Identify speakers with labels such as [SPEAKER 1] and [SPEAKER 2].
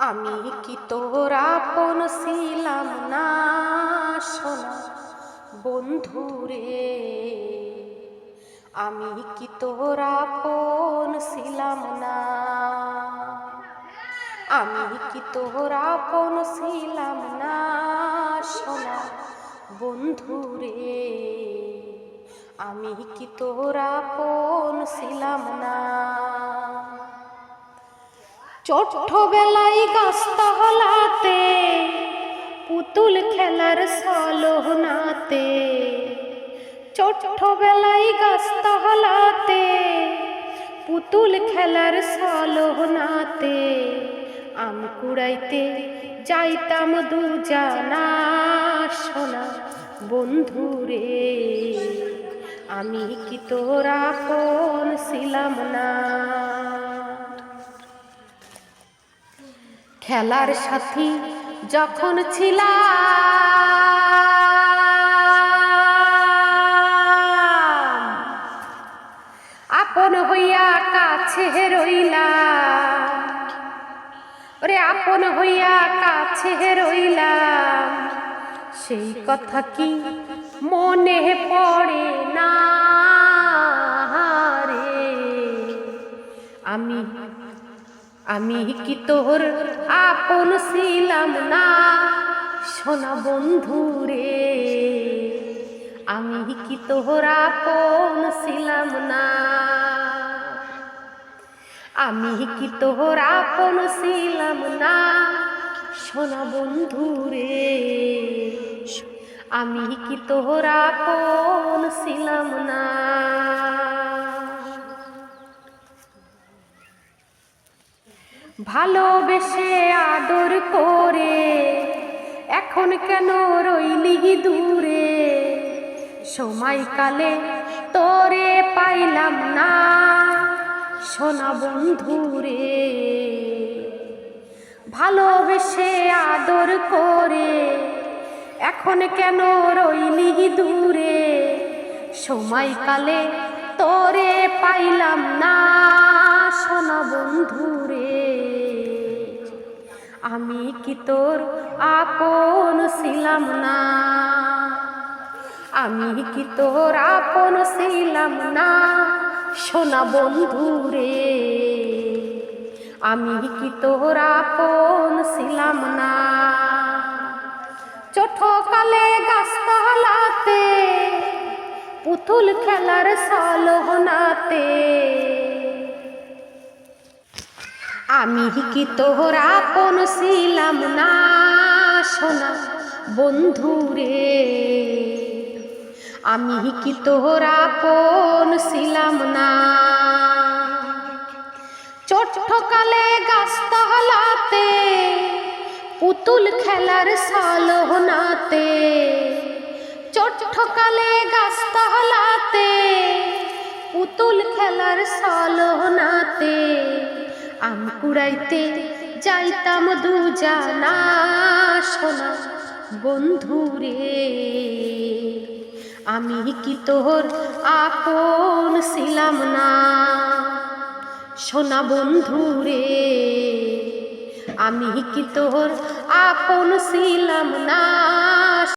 [SPEAKER 1] আমি কি তোর আপন ছিলাম না সোনা বন্ধুরে? আমি কি তোর আপন ছিলাম না? আমি কি তোর আপন ছিলাম না সোনা বন্ধুরে? আমি কি তোর আপন ছিলাম না? ছোট্টবেলায় গাছতলাতে পুতুল খেলার সলহনাতে, ছোট্টবেলায় গাছতলাতে পুতুল খেলার সলহনাতে আম কুড়াইতে যাইতাম দুজানা সোনা বন্ধুরে। আমি কি তোর আপন ছিলাম না? খেলার সাথী যখন ছিলাম, আপন হইয়া কাছে রইলাম, ওরে আপন হইয়া কাছে রইলাম, সেই কথা কি মনে পড়ে না রে? আমি কি তোর আপন ছিলাম না সোনা বন্ধুরে? আমি কি তোর আপন ছিলাম না? আমি কি তোর আপন ছিলাম না সোনা বন্ধুরে? আমি কি তোর আপন ছিলাম না? ভালোবেসে আদর করে এখন কেন রইলি দূরে? সময়কালে তোরে পাইলাম না সোনা বন্ধুরে। ভালোবেসে আদর করে এখন কেন রইলি দূরে? সময়কালে তোরে পাইলাম না সোনা বন্ধুরে। আমি কি তোর আপন ছিলাম না? আমি কি তোর আপন ছিলাম না সোনা বন্ধুরে? আমি কি তোর আপন ছিলাম না? ছোটকালে গাছতলাতে পুতুল খেলার সলহনাতে আমি কি তোর আপন ছিলাম না সোনা বন্ধুরে? আমি কি তোর আপন ছিলাম না? ছোট্টকালে গাছতলাতে পুতুল খেলার সলহনাতে, ছোট্টকালে গাছতলাতে পুতুল খেলার সলহনাতে আম কুড়াইতে যাইতাম দুজানা সোনা বন্ধুরে। আমি কি তোর আপন ছিলাম না সোনা বন্ধুরে? আমি কি তোর আপন ছিলাম না